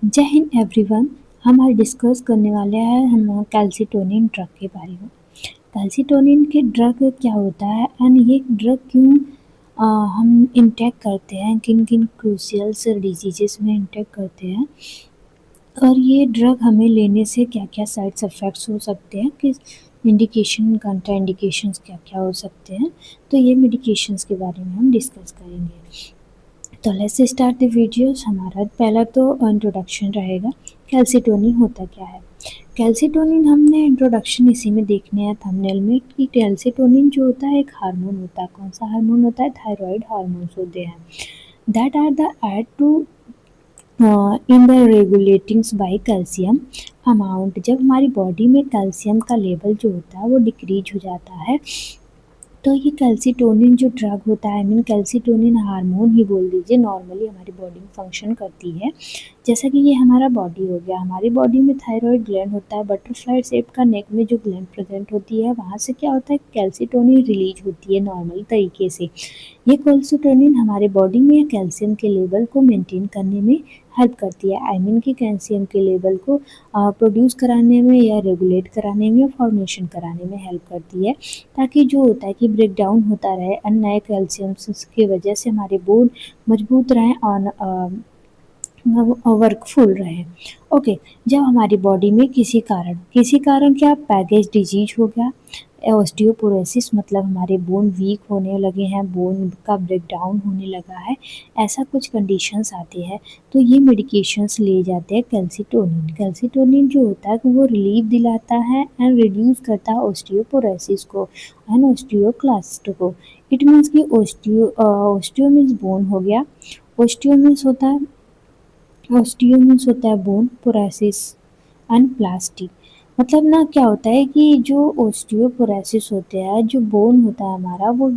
जय हिंद एवरीवन। हम आज डिस्कस करने वाले हैं हम कैल्सीटोनिन ड्रग के बारे में। कैल्सीटोनिन के ड्रग क्या होता है एंड ये ड्रग क्यों हम इंटेक करते हैं, किन किन क्रूशियल डिजीजेस में इंटेक करते हैं और ये ड्रग हमें लेने से क्या क्या साइड इफ़ेक्ट्स हो सकते हैं, किस इंडिकेशन कंट्रा इंडिकेशंस क्या क्या हो सकते हैं। तो ये मेडिकेशंस के बारे में हम डिस्कस करेंगे। तो लेट्स स्टार्ट द वीडियोस। हमारा पहला तो इंट्रोडक्शन रहेगा, कैल्सीटोनिन होता क्या है। कैल्सीटोनिन हमने इंट्रोडक्शन इसी में देखने हैं थंबनेल में कि कैल्सीटोनिन जो होता है एक हार्मोन होता है। कौन सा हार्मोन होता है? थायराइड हार्मोन्स होते हैं that are the aid to in the regulatings by calcium amount. जब हमारी बॉडी में कैल्शियम का लेवल जो होता है वो डिक्रीज हो जाता है तो ये कैल्सीटोनिन जो ड्रग होता है, आई मीन कैल्सीटोनिन हार्मोन ही बोल दीजिए, नॉर्मली हमारी बॉडी में फंक्शन करती है। जैसा कि ये हमारा बॉडी हो गया, हमारी बॉडी में थायराइड ग्लैंड होता है, बटरफ्लाई शेप का नेक में जो ग्लैंड प्रेजेंट होती है वहाँ से क्या होता है, कैल्सीटोनिन रिलीज होती है नॉर्मल तरीके से। ये कैल्सीटोनिन हमारे बॉडी में कैल्शियम के लेवल को मेंटेन करने में हेल्प करती है, आई मीन कि कैल्शियम के लेवल को प्रोड्यूस कराने में या रेगुलेट कराने में, फॉर्मेशन कराने में हेल्प करती है, ताकि जो होता है कि ब्रेक डाउन होता रहे और नए कैल्शियम की वजह से हमारे बोन मजबूत रहें और वर्कफुल रहे। ओके, जब हमारी बॉडी में किसी कारण क्या बैगेज डिजीज हो गया, ऑस्टियोपोरोसिस मतलब हमारे बोन वीक होने लगे हैं, बोन का ब्रेक डाउन होने लगा है, ऐसा कुछ कंडीशंस आते हैं तो ये मेडिकेशंस ले जाते हैं कैल्सीटोनिन। कैल्सीटोनिन जो होता है वो रिलीफ दिलाता है एंड रिड्यूस करता है ऑस्टियोपोरोसिस को एंड ऑस्टियोक्लास्ट को। इट मीन्स कि ऑस्टियो मीन्स बोन हो गया, ऑस्टियो मीन्स होता है बोन, पोरेसिस एंड प्लास्टिक। मतलब ना क्या होता है कि जो ऑस्टियोपोरोसिस होते हैं, जो बोन होता है हमारा वो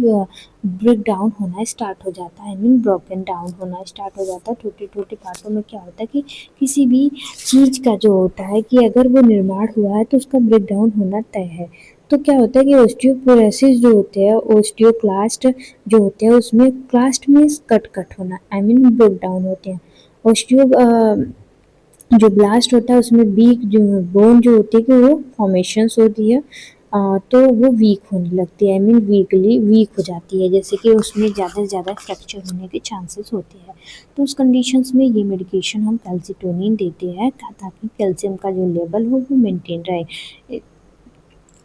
ब्रेक डाउन होना स्टार्ट हो जाता है, आई मीन ब्रोकन डाउन होना स्टार्ट हो जाता है। छोटे छोटे पार्टों में क्या होता है कि किसी भी चीज़ का जो होता है कि अगर वो निर्माण हुआ है तो उसका ब्रेक डाउन होना तय है। तो क्या होता है कि ऑस्टियोपोरोसिस जो होते हैं, ऑस्टियोक्लास्ट जो होते हैं, उसमें क्लास्ट मीन्स कट होना, आई मीन ब्रेक डाउन होते हैं। ऑस्टियो जो ब्लास्ट होता है उसमें वीक जो बोन जो होती है कि वो फॉर्मेशंस होती है, तो वो वीक होने लगती है, आई मीन वीक हो जाती है, जैसे कि उसमें ज़्यादा से ज़्यादा फ्रैक्चर होने के चांसेस होते हैं। तो उस कंडीशंस में ये मेडिकेशन हम कैल्सीटोनिन देते हैं ताकि कैल्शियम का जो लेवल हो वो मेंटेन रहे।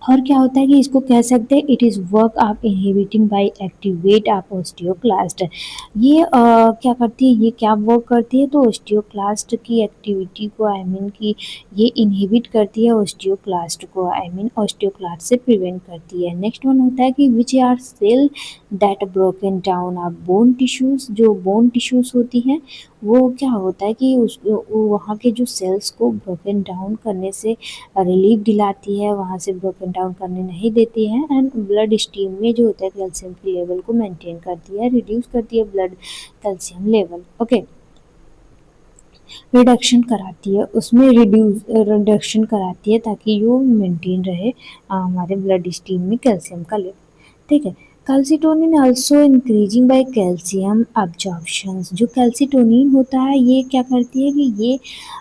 और क्या होता है कि इसको कह सकते हैं इट इज़ वर्क आप इनहिबिटिंग बाय एक्टिवेट आप ऑस्टियोक्लास्ट। ये क्या करती है, ये क्या वर्क करती है, तो ऑस्टियोक्लास्ट की एक्टिविटी को, आई मीन कि ये इनहिबिट करती है ऑस्टियोक्लास्ट को, आई मीन ऑस्टियोक्लास्ट से प्रिवेंट करती है। नेक्स्ट वन होता है कि which are cell that broken down of bone tissues. जो बोन टिश्यूज होती हैं वो क्या होता है कि वहाँ के जो सेल्स को ब्रोकन डाउन करने से रिलीफ दिलाती है, वहाँ से ब्रोकन डाउन करने नहीं देती है एंड ब्लड स्ट्रीम में जो होता है कैल्शियम के लेवल को मेंटेन करती है, रिड्यूस करती है blood calcium level. Okay, reduction कराती है, उसमें रिडक्शन कराती है ताकि वो मेंटेन रहे हमारे ब्लड स्ट्रीम में कैल्शियम का लेवल। ठीक है, calcitonin also increasing by calcium absorptions. जो कैल्सीटोनिन होता है ये क्या करती है कि ये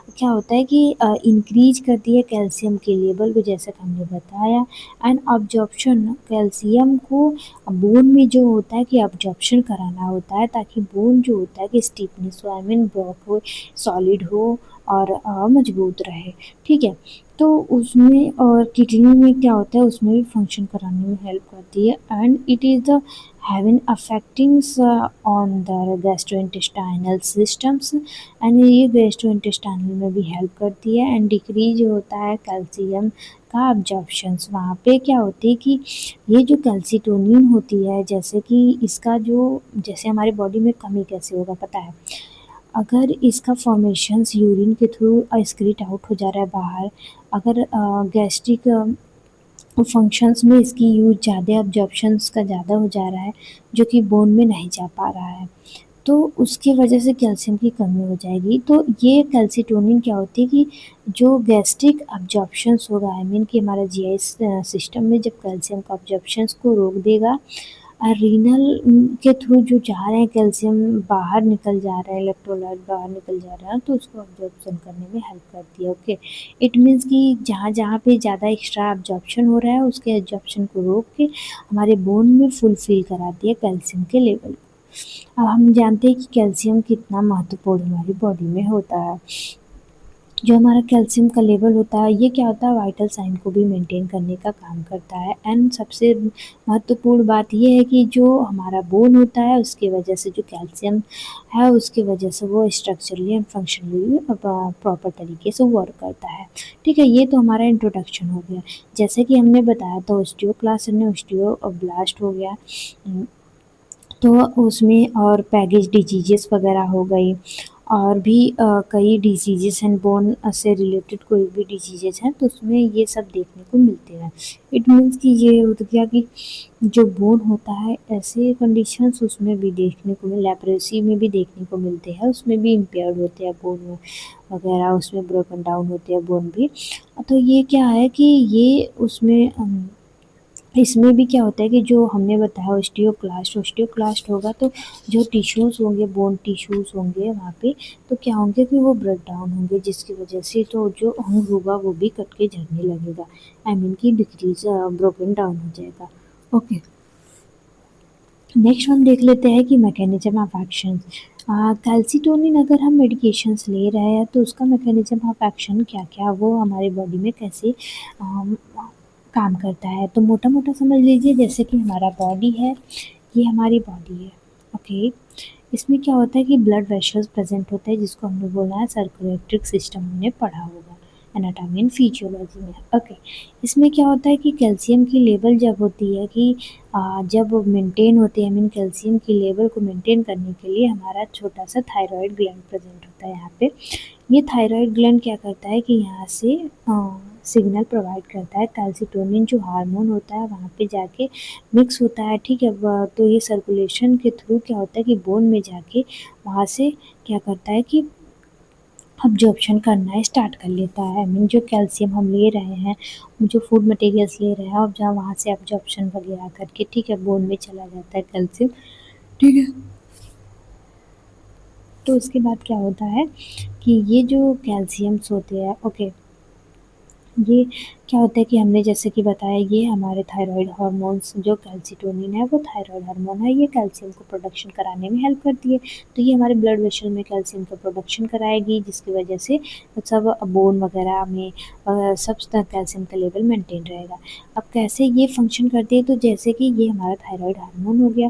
क्या होता है कि इंक्रीज करती है कैल्शियम के लेवल को, जैसा कि हमने बताया, एंड अब्जॉर्प्शन कैल्शियम को बोन में जो होता है कि अब्जॉर्प्शन कराना होता है ताकि बोन जो होता है कि स्टिफनेस हो, आई मीन ब्लॉक हो, सॉलिड हो और मजबूत रहे। ठीक है, तो उसमें और किडनी में क्या होता है उसमें भी फंक्शन कराने में हेल्प करती है and it is the having affectings on the gastrointestinal systems and ये गैस्ट्रोइंटेस्टाइनल में भी हेल्प करती है एंड डिक्रीज होता है कैल्शियम का अब्जॉर्प्शंस। वहाँ पे क्या होती है कि ये जो कैल्सीटोनिन होती है, जैसे कि इसका जो जैसे हमारी बॉडी में कमी कैसे होगा पता है, अगर इसका फॉर्मेशंस यूरिन के थ्रू एक्सक्रीट आउट हो जा रहा है बाहर, अगर गैस्ट्रिक फंक्शंस में इसकी यूज ज़्यादा, अब्जॉर्प्शंस का ज़्यादा हो जा रहा है जो कि बोन में नहीं जा पा रहा है, तो उसकी वजह से कैल्शियम की कमी हो जाएगी। तो ये कैल्सीटोनिन क्या होती है कि जो गैस्ट्रिक अब्जॉर्प्शंस होगा, आई मीन कि हमारा जीआई सिस्टम में जब कैल्शियम का अब्जॉर्प्शंस को रोक देगा रीनल के थ्रू जो जा रहे हैं कैल्शियम बाहर निकल जा रहा है, इलेक्ट्रोलाइट बाहर निकल जा रहा है, तो उसको अब्जॉर्प्शन करने में हेल्प करती है। ओके, इट मीन्स कि जहाँ जहाँ पे ज़्यादा एक्स्ट्रा अब्जॉर्प्शन हो रहा है उसके अब्जॉर्प्शन को रोक के हमारे बोन में फुलफिल कराती है कैल्शियम के लेवल को। अब हम जानते हैं कि कैल्शियम कितना महत्वपूर्ण हमारी बॉडी में होता है। जो हमारा कैल्शियम का लेवल होता है, ये क्या होता है, वाइटल साइन को भी मेंटेन करने का काम करता है। एंड सबसे महत्वपूर्ण बात ये है कि जो हमारा बोन होता है उसकी वजह से जो कैल्शियम है उसकी वजह से वो स्ट्रक्चरली एंड फंक्शनली प्रॉपर तरीके से वर्क करता है। ठीक है, ये तो हमारा इंट्रोडक्शन हो गया। जैसे कि हमने बताया था ऑस्टियोक्लास्ट एंड ऑस्टियोब्लास्ट हो गया, तो उसमें और पैगेज डिजीजेस वगैरह हो गई, और भी कई डिजीजेस हैं, बोन से रिलेटेड कोई भी डिजीजेस हैं तो उसमें ये सब देखने को मिलते हैं। इट मीन्स कि ये हो गया कि जो बोन होता है ऐसे कंडीशंस उसमें भी देखने को लेप्रोसी में भी देखने को मिलते हैं, उसमें भी इम्पेयर्ड होते हैं बोन वगैरह, उसमें ब्रोकन डाउन होते हैं बोन भी। तो ये क्या है कि ये उसमें इसमें भी क्या होता है कि जो हमने बताया ऑस्टियोक्लास्ट होगा तो जो टिश्यूज़ होंगे, बोन टिश्यूज़ होंगे वहाँ पे, तो क्या होंगे कि वो ब्रेक डाउन होंगे, जिसकी वजह से तो जो अंग होगा वो भी कट के झड़ने लगेगा, आई मीन कि डिक्रीज ब्रोकन डाउन हो जाएगा। ओके, नेक्स्ट हम देख लेते हैं कि मैकेनिज्म ऑफ एक्शन। कैल्सिटोनिन अगर हम मेडिकेशंस ले रहे हैं तो उसका मैकेनिज्म ऑफ एक्शन क्या क्या, वो हमारी बॉडी में कैसे अम, काम करता है। तो मोटा मोटा समझ लीजिए, जैसे कि हमारा बॉडी है, ये हमारी बॉडी है। ओके, इसमें क्या होता है कि ब्लड वेसल्स प्रेजेंट होते हैं, जिसको हमने बोला है सर्कुलेटरी सिस्टम, हमने पढ़ा होगा एनाटॉमी एंड फिजियोलॉजी में। ओके, इसमें क्या होता है कि कैल्शियम की लेवल जब होती है कि जब मेंटेन होती है, आई मीन कैल्शियम की लेवल को मेंटेन करने के लिए हमारा छोटा सा थायराइड ग्लैंड प्रेजेंट होता है यहाँ पे। ये थायराइड ग्लैंड क्या करता है कि यहाँ से सिग्नल प्रोवाइड करता है, कैल्सिटोनिन जो हार्मोन होता है वहाँ पे जाके मिक्स होता है। ठीक है, तो ये सर्कुलेशन के थ्रू क्या होता है कि बोन में जाके वहाँ से क्या करता है कि अब्जॉर्प्शन करना स्टार्ट कर लेता है। आई मीन जो कैल्शियम हम ले रहे हैं, जो फूड मटेरियल्स ले रहे हैं, अब जहाँ वहाँ से अब्जॉर्प्शन वगैरह करके ठीक है बोन में चला जाता है कैल्शियम। ठीक है, तो उसके बाद क्या होता है कि ये जो कैल्शियम्स होते हैं, ओके, ये क्या होता है कि हमने जैसे कि बताया ये हमारे थायराइड हार्मोन्स, जो कैल्सिटोनिन है वो थायराइड हार्मोन है, ये कैल्शियम को प्रोडक्शन कराने में हेल्प करती है। तो ये हमारे ब्लड वेसल में कैल्शियम का प्रोडक्शन कराएगी, जिसकी वजह से सब बोन वगैरह में सब कैल्शियम का लेवल मेंटेन रहेगा। अब कैसे ये फंक्शन करती है, तो जैसे कि ये हमारा थायराइड हार्मोन हो गया,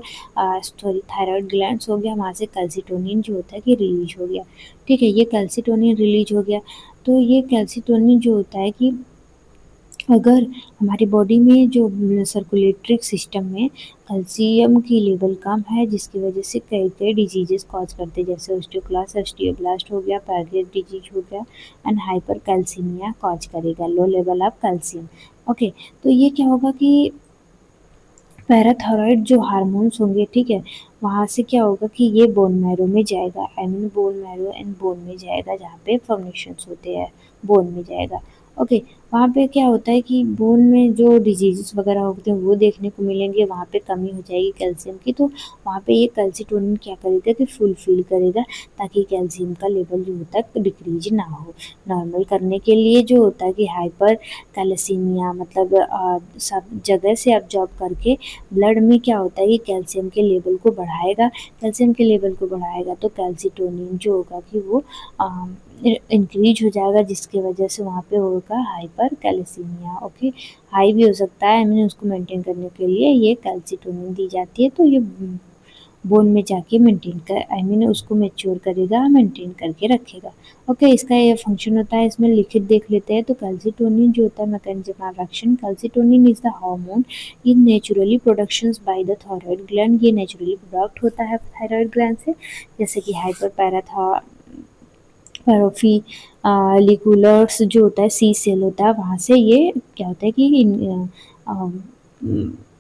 सॉरी थायराइड ग्लैंड्स हो गया, वहाँ से कैल्सिटोनिन जो होता है कि रिलीज हो गया। ठीक है, ये कैल्सिटोनिन रिलीज हो गया, तो ये कैल्सिटोनिन जो होता है कि अगर हमारी बॉडी में जो सर्कुलेटरी सिस्टम में कैल्शियम की लेवल कम है, जिसकी वजह से कई कई डिजीजेस कॉज करते हैं, जैसे ऑस्टियोब्लास्ट हो गया, पैगेज डिजीज हो गया, एंड हाइपर कैल्सीमिया कॉज करेगा, low level of calcium. Okay, तो ये क्या होगा कि पैराथायरॉइड जो हार्मोन्स होंगे, ठीक है, वहाँ से क्या होगा कि ये बोन मैरो में जाएगा, I mean bone marrow and bone में जाएगा, जहाँ पे फॉर्मेशंस होते हैं बोन में जाएगा। ओके, वहाँ पे क्या होता है कि बोन में जो डिजीजेस वगैरह होते हैं वो देखने को मिलेंगे, वहाँ पे कमी हो जाएगी कैल्शियम की, तो वहाँ पे ये कैल्सिटोनिन क्या करेगा कि फुलफिल करेगा, ताकि कैल्शियम का लेवल जो होता है डिक्रीज ना हो। नॉर्मल करने के लिए जो होता है कि हाइपर कैल्सीमिया, मतलब सब जगह से अब्जॉर्ब करके ब्लड में क्या होता है कि कैल्शियम के लेवल को बढ़ाएगा, कैल्शियम के लेवल को बढ़ाएगा तो कैल्सिटोनिन जो होगा कि वो इंक्रीज हो जाएगा, जिसकी वजह से वहाँ पे होगा हाइपर कैल्सीमिया। ओके, हाई भी हो सकता है, आई मीन उसको मेंटेन करने के लिए ये कैल्सिटोनिन दी जाती है, तो ये बोन में जाके मेंटेन कर, आई मीन उसको मैच्योर करेगा, मेंटेन करके रखेगा। ओके, इसका ये फंक्शन होता है, इसमें लिखित देख लेते हैं। तो कैल्सिटोनिन जो होता है mechanism of action, calcitonin is the hormone ये naturally productions by the thyroid gland, ये नेचुरली प्रोडक्ट होता है थायराइड ग्लैंड से, जैसे कि हाइपर पैराफी लिकुलर्स जो होता है सी सेल होता है, वहाँ से ये क्या होता है कि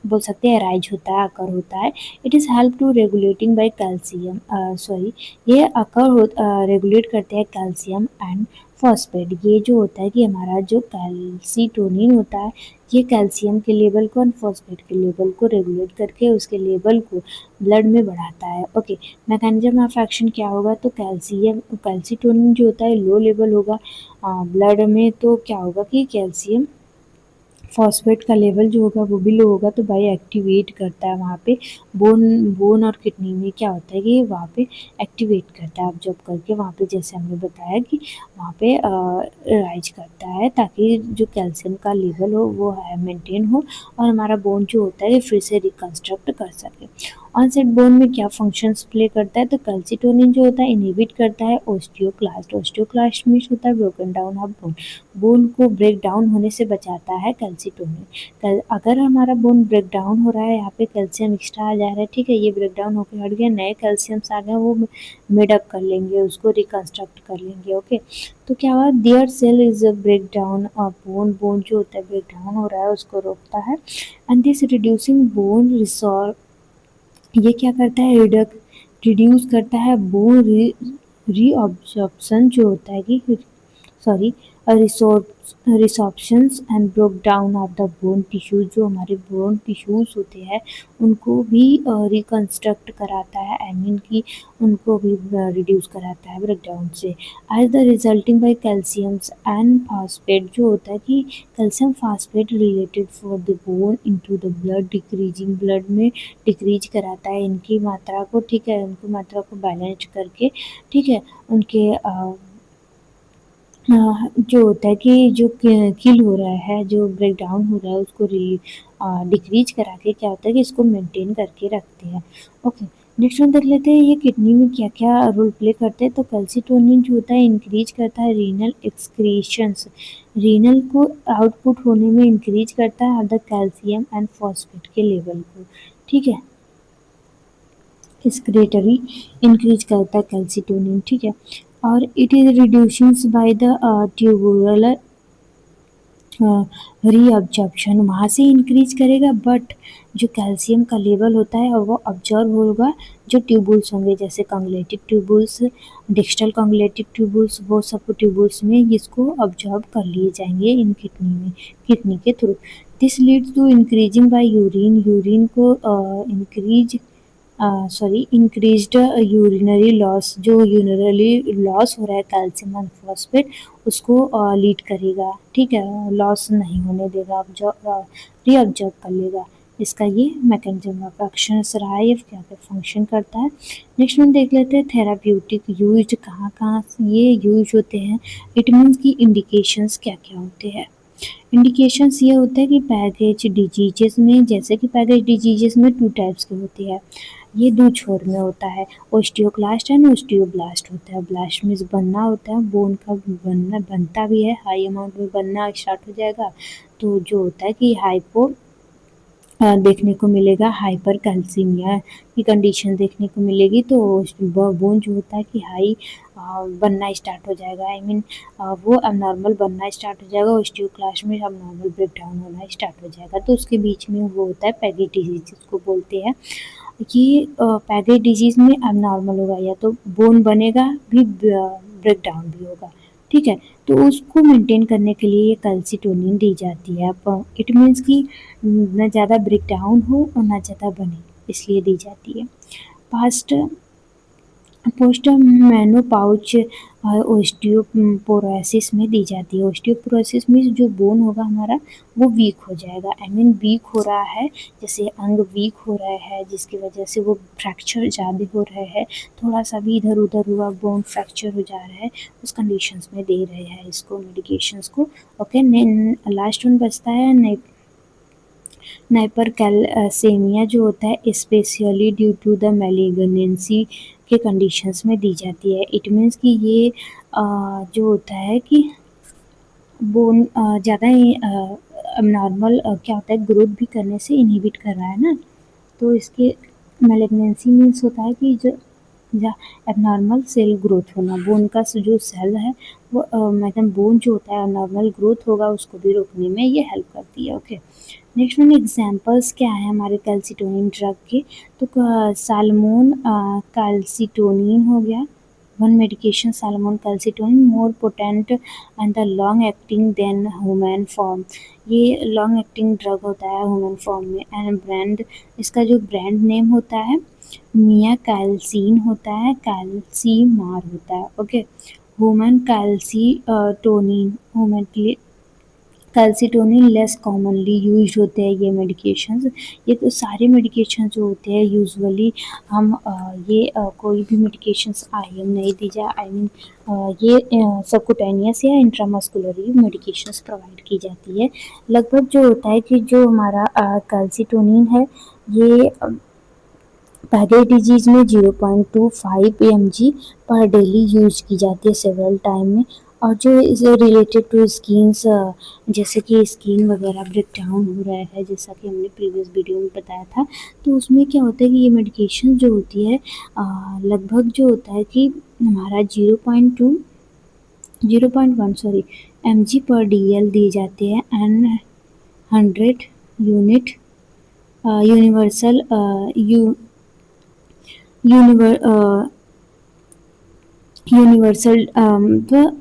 बोल सकते हैं राइज होता है, अकर होता है। It is help to regulating by calcium, sorry, ये अकर रेगुलेट करते हैं कैल्शियम एंड फॉस्फेट। ये जो होता है कि हमारा जो कैल्सीटोनिन होता है, ये कैल्शियम के लेवल को और फॉस्फेट के लेवल को रेगुलेट करके उसके लेवल को ब्लड में बढ़ाता है। ओके, मैकेनिज्म ऑफ एक्शन क्या होगा, तो कैल्सीटोनिन जो होता है लो लेवल होगा ब्लड में, तो क्या होगा कि कैल्शियम फॉस्फेट का लेवल जो होगा वो भी लो होगा, तो भाई एक्टिवेट करता है वहाँ पे बोन बोन और किडनी में क्या होता है कि वहाँ पे एक्टिवेट करता है ऑब्जॉर्ब करके, वहाँ पे जैसे हमने बताया कि वहाँ पे राइज करता है ताकि जो कैल्शियम का लेवल हो वो मेंटेन हो और हमारा बोन जो होता है फिर से रिकंस्ट्रक्ट कर सके। ऑनसेट बोन में क्या फंक्शंस प्ले करता है, तो कैल्सीटोनिन जो होता है इनहिबिट करता है ओस्टियोक्लास्ट। ओस्टियोक्लास्ट मीन्स होता है broken down of bone, bone को ब्रेक डाउन होने से बचाता है कैल्सीटोनिन। अगर हमारा बोन ब्रेक डाउन हो रहा है, यहाँ पे कैल्शियम एक्स्ट्रा आ जा रहा है, ठीक है, ये ब्रेक डाउन होकर हट गया, नए कैल्शियम्स आ गए, वो मेडअप कर लेंगे, उसको रिकंस्ट्रक्ट कर लेंगे। ओके, तो क्या हुआ, there cell is a break down of bone, bone जो होता है ब्रेक डाउन हो रहा है उसको रोकता है। एंड दिस रिड्यूसिंग बोन रिसॉर्व, ये क्या करता है, रिड्यूस करता है बोन रीअब्जॉर्प्शन जो होता है कि sorry resorptions and broke down of the bone tissues, जो हमारे बोन टिश्यूज होते हैं उनको भी रिकंस्ट्रक्ट कराता है, आई मीन कि उनको भी रिड्यूस कराता है ब्रेक डाउन से। As the resulting by calciums and phosphate, जो होता है कि calcium phosphate related for the bone into the blood decreasing, blood में डिक्रीज कराता है इनकी मात्रा को, ठीक है, उनकी मात्रा को बैलेंस करके, ठीक है, उनके जो होता है कि जो किल हो रहा है, जो ब्रेक डाउन हो रहा है उसको डिक्रीज करा के क्या होता है कि इसको मेंटेन करके रखते हैं। ओके, नेक्स्ट वन देख लेते हैं ये किडनी में क्या क्या रोल प्ले करते हैं। तो कैल्सीटोनिन जो होता है इंक्रीज करता है रीनल एक्सक्रीशंस, रीनल को आउटपुट होने में इंक्रीज करता है द कैल्शियम एंड फॉस्फेट के लेवल को, ठीक है, एक्सक्रीटरी इंक्रीज करता है कैल्सीटोनिन, ठीक है, और it is reducing by the tubular reabsorption, वहाँ से इंक्रीज करेगा, बट जो कैल्शियम का लेवल होता है वो ऑब्जर्व होगा जो ट्यूबुल्स होंगे, जैसे convoluted tubules, distal convoluted tubules, वो सब ट्यूबुल्स में इसको ऑब्जर्व कर लिए जाएंगे इन किडनी में, किडनी के थ्रू। This leads to increasing by urine, urine को इंक्रीज इंक्रीज्ड यूरिनरी लॉस, जो यूरिनरी लॉस हो रहा है कैल्शियम एंड फॉस्फेट उसको लीड करेगा, ठीक है, लॉस नहीं होने देगा, रीअब्जॉर्ब कर लेगा। इसका ये मैकेनिज्म ऑफ एक्शन रहा है, ये क्या क्या फंक्शन करता है। नेक्स्ट हम देख लेते हैं थेराप्यूटिक यूज कहाँ कहाँ ये यूज होते हैं, इट मीन्स की इंडिकेशंस क्या क्या होते हैं। इंडिकेशंस ये होता है कि पैकेज डिजीजेस में, जैसे कि पैकेज डिजीजेस में टू टाइप्स के होते हैं, ये दो छोर में होता है, ओस्टियोक्लास्ट एंड ओस्टियोब्लास्ट होता है। ब्लास्ट मीन्स बनना होता है, बोन का बनना बनता भी है, हाई अमाउंट में बनना स्टार्ट हो जाएगा, तो जो होता है कि हाइपो देखने को मिलेगा, हाइपर कैल्सीमिया की कंडीशन देखने को मिलेगी, तो बोन जो होता है कि हाई बनना स्टार्ट हो जाएगा, आई मीन वो अबनॉर्मल बनना स्टार्ट हो जाएगा, ओस्टियोक्लास्ट में अबनॉर्मल ब्रेक डाउन होना स्टार्ट हो जाएगा, तो उसके बीच में वो होता है पैगेज डिजीज जिसको बोलते हैं। ये पैगेज डिजीज में अबनॉर्मल होगा, या तो बोन बनेगा भी ब्रेक डाउन भी होगा, ठीक है, तो उसको मेंटेन करने के लिए ये कैल्सीटोनिन दी जाती है। इट मीन्स कि न ज़्यादा ब्रेक डाउन हो और ना ज़्यादा बने, इसलिए दी जाती है। पास्ट पोस्ट मेनोपाउज ओस्टियोपोरोसिस में दी जाती है। ओस्टियोपोरोसिस में जो बोन होगा हमारा वो वीक हो जाएगा, आई मीन वीक हो रहा है, जैसे अंग वीक हो रहा है जिसकी वजह से वो फ्रैक्चर ज़्यादा हो रहे हैं, थोड़ा सा भी इधर उधर हुआ बोन फ्रैक्चर हो जा रहा है, उस कंडीशंस में दे रहे हैं इसको मेडिकेशंस को। ओके, लास्ट वन बचता है नाइपरकैलसेमिया जो होता है specially due to the malignancy के कंडीशंस में दी जाती है। इट मीन्स कि ये जो होता है कि बोन ज़्यादा ही अबनॉर्मल क्या होता है, ग्रोथ भी करने से इनहिबिट कर रहा है ना, तो इसके मैलिग्नेंसी मीन्स होता है कि जो या एबनॉर्मल सेल ग्रोथ होना, बोन का जो सेल है वो मतलब बोन जो होता है नॉर्मल ग्रोथ होगा उसको भी रोकने में ये हेल्प करती है। ओके, नेक्स्ट वन एग्जांपल्स क्या है हमारे कैल्सिटोनिन ड्रग के, तो साल्मोन कैल्सिटोनिन हो गया, one medication salmon calcitonin more potent and the long acting than human form, ये लॉन्ग एक्टिंग ड्रग होता है ह्यूमन फॉर्म में, एंड ब्रांड इसका जो ब्रांड नेम होता है मिया कैल्सीन होता है, कैल्सीमार होता है। Okay, human calcitonin human calcitonin less commonly use होते हैं ये मेडिकेशंस। ये तो सारे मेडिकेशन जो होते हैं यूजुअली हम कोई भी मेडिकेशंस आईएम नहीं दी जाए, आई मीन ये सबकुटेनियस या इंट्रामस्कुलरी मेडिकेशंस प्रोवाइड की जाती है। लगभग जो होता है कि जो हमारा कैल्सिटोनिन है ये पैगेट डिजीज में 0.25 mg पर डेली यूज की जाती है सेवरल टाइम में। और जो इज रिलेटेड टू स्किन्स, जैसे कि स्किन वगैरह ब्रेक डाउन हो रहा है जैसा कि हमने प्रीवियस वीडियो में बताया था, तो उसमें क्या होता है कि ये मेडिकेशन जो होती है लगभग जो होता है कि हमारा 0.1 सॉरी mg पर DL दी जाती है, एंड 100 यूनिट यूनिवर्सल यूनिवर्सल तो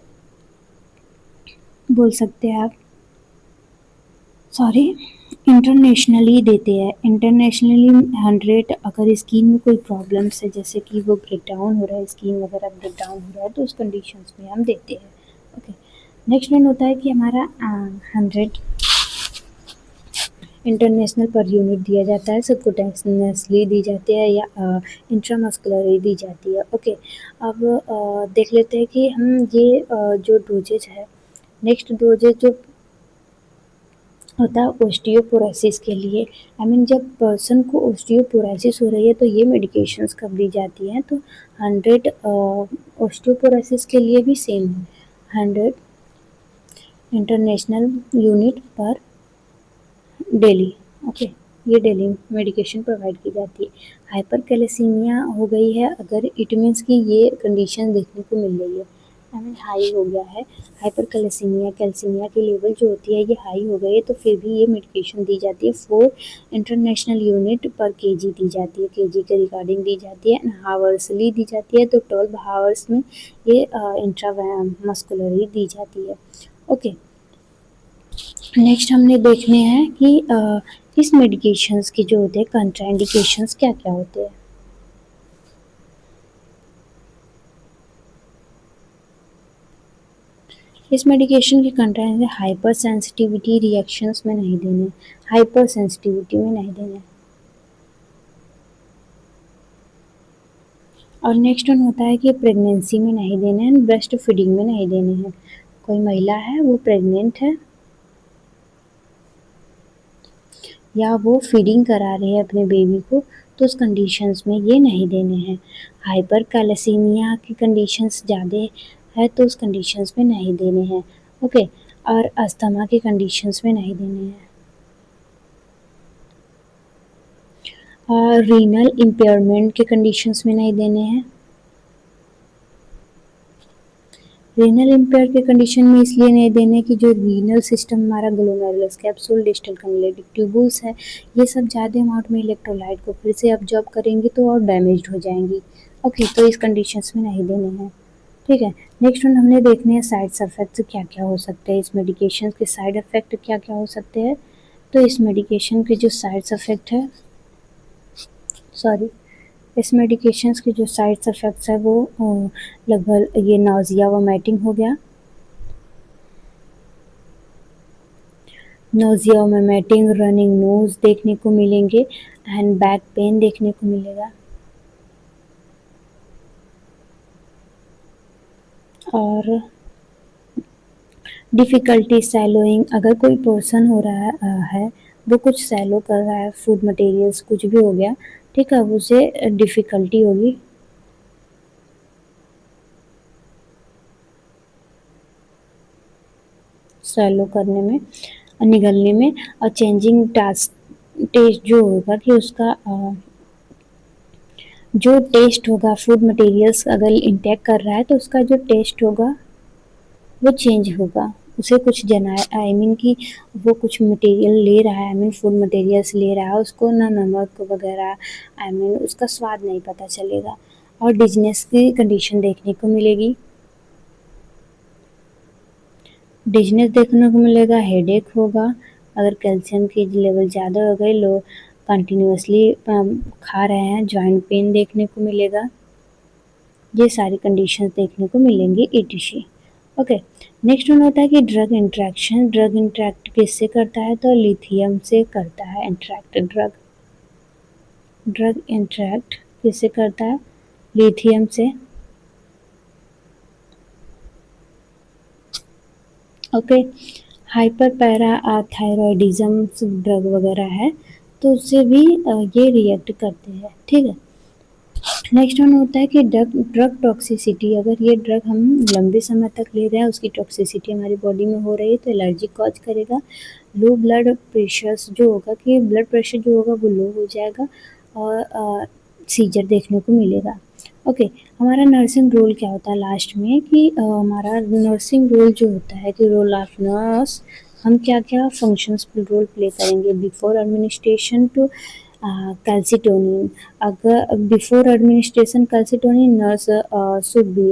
बोल सकते हैं आप, सॉरी इंटरनेशनली देते हैं, इंटरनेशनली 100 अगर स्किन में कोई प्रॉब्लम्स है जैसे कि वो ब्रेक डाउन हो रहा है, स्किन वगैरह ब्रेक डाउन हो रहा है, तो उस कंडीशंस में हम देते हैं। ओके, नेक्स्ट वन होता है कि हमारा 100 इंटरनेशनल पर यूनिट दिया जाता है, सबकुटेनियसली दी जाती है या इंट्रामस्कुलरली दी जाती है। ओके, अब देख लेते हैं कि हम ये जो डोजेज है, नेक्स्ट डोजेज जो होता है ओस्टियोपोरोसिस के लिए, आई मीन जब पर्सन को ओस्टियोपोरोसिस हो रही है तो ये मेडिकेशंस कब दी जाती हैं, तो 100 ओस्टियोपोरोसिस के लिए भी सेम है, 100 इंटरनेशनल यूनिट पर डेली। ओके, ये डेली मेडिकेशन प्रोवाइड की जाती है। हाइपर कैल्सीमिया हो गई है अगर, इट मीन्स कि ये कंडीशन देखने को मिल रही है, आई मीन हाई हो गया है हाइपर कैल्सीमिया, कैल्सीमिया की लेवल जो होती है ये हाई हो गई है, तो फिर भी ये मेडिकेशन दी जाती है। 4 इंटरनेशनल यूनिट पर केजी दी जाती है, केजी के रिगार्डिंग दी जाती है, एंड हावर्सली दी जाती है, तो 12 हावर्स में ये इंट्रामस्कुलरली दी जाती है। ओके, नेक्स्ट हमने देखने हैं कि इस मेडिकेशंस के जो होते हैं कंट्राइंडिकेशंस क्या क्या होते हैं। इस मेडिकेशन के कंट्राइंड हाइपर सेंसिटिविटी रिएक्शंस में नहीं देने, हाइपर सेंसिटिविटी में नहीं देने। और नेक्स्ट वन होता है कि प्रेगनेंसी में नहीं देने हैं, ब्रेस्ट फीडिंग में नहीं देने हैं। कोई महिला है वो प्रेग्नेंट है या वो फीडिंग करा रही है अपने बेबी को, तो उस कंडीशंस में ये नहीं देने हैं। हाइपर कैल्सीमिया की कंडीशंस ज़्यादा है तो उस कंडीशंस में नहीं देने हैं। ओके, और अस्थमा की कंडीशंस में नहीं देने हैं। और रीनल इम्पेयरमेंट के कंडीशंस में नहीं देने हैं। रीनल इम्पेयर के कंडीशन में इसलिए नहीं देने कि जो रीनल सिस्टम हमारा glomerulus capsule distal cumulative tubules है, ये सब ज़्यादा अमाउंट में इलेक्ट्रोलाइट को फिर से अब्जॉर्ब करेंगी तो और डैमेज हो जाएंगी। ओके, तो इस कंडीशंस में नहीं देने हैं। ठीक है, नेक्स्ट वन हमने देखने हैं साइड इफेक्ट्स क्या क्या हो सकते हैं, इस मेडिकेशन के साइड इफेक्ट क्या क्या हो सकते हैं। तो इस मेडिकेशन के जो साइड इफेक्ट है, सॉरी इस मेडिकेशंस के जो साइड इफ़ेक्ट्स है वो लगभग ये नाउजिया वोमिटिंग हो गया, नाउजिया वोमिटिंग, रनिंग नोज देखने को मिलेंगे, एंड बैक पेन देखने को मिलेगा। और डिफ़िकल्टी सैलोइंग, अगर कोई पर्सन हो रहा है वो कुछ सैलो कर रहा है, फूड मटेरियल्स कुछ भी हो गया, ठीक है, उसे डिफ़िकल्टी होगी सैलो करने में, निगलने में, और चेंजिंग टेस्ट जो होगा कि उसका जो टेस्ट होगा, फूड मटेरियल्स अगर इंटेक कर रहा है तो उसका जो टेस्ट होगा वो चेंज होगा। उसे कुछ जना आई मीन कि वो कुछ मटेरियल ले रहा है, आई मीन फूड मटेरियल्स ले रहा है, उसको ना नमक वगैरह आई मीन उसका स्वाद नहीं पता चलेगा और डिजीनेस की कंडीशन देखने को मिलेगी। डिजीनेस देखने को मिलेगा, हेडेक होगा, अगर कैल्शियम की लेवल ज़्यादा हो गई, लोग कंटिन्यूसली खा रहे हैं, जॉइंट पेन देखने को मिलेगा। ये सारी कंडीशंस देखने को मिलेंगी ईटीसी। ओके, नेक्स्ट वन होता है कि ड्रग इंट्रैक्शन। ड्रग इंट्रैक्ट किससे करता है? तो लिथियम से करता है इंट्रैक्ट। ड्रग इंट्रैक्ट किससे करता है? लिथियम से। Okay, hyper para thyroidism drug वगैरह है तो उससे भी ये रिएक्ट करते हैं। ठीक है, नेक्स्ट वन होता है कि ड्रग टॉक्सिसिटी। अगर ये ड्रग हम लंबे समय तक ले रहे हैं, उसकी टॉक्सिसिटी हमारी बॉडी में हो रही है तो एलर्जी कॉज करेगा। लो ब्लड प्रेशर जो होगा कि ब्लड प्रेशर जो होगा वो लो हो जाएगा और सीजर देखने को मिलेगा। ओके, हमारा नर्सिंग रोल क्या होता है लास्ट में कि हमारा नर्सिंग रोल जो होता है कि रोल ऑफ नर्स, हम क्या क्या फंक्शंस रोल प्ले करेंगे बिफोर एडमिनिस्ट्रेशन टू कैल्सिटोनिन। अगर before administration calcitonin nurse should be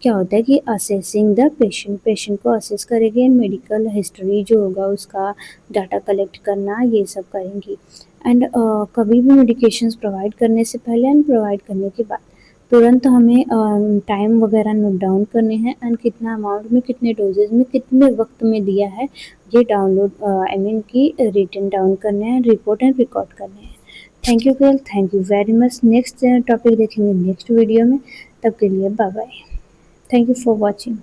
क्या होता है कि असेसिंग द पेशेंट, पेशेंट को असेस करेंगे, मेडिकल हिस्ट्री जो होगा उसका डाटा कलेक्ट करना, ये सब करेंगी। एंड कभी भी मेडिकेशंस प्रोवाइड करने से पहले एंड प्रोवाइड करने के बाद तुरंत हमें टाइम वगैरह नोट डाउन करने हैं एंड कितना अमाउंट में, कितने डोजेज में, कितने वक्त में दिया है, ये डाउनलोड आई मीन कि रिटन डाउन करने हैं, रिपोर्ट एंड रिकॉर्ड करने हैं। Thank you girl, thank you very much. Next topic देखेंगे नेक्स्ट वीडियो में, तब के लिए bye bye. Thank you for watching.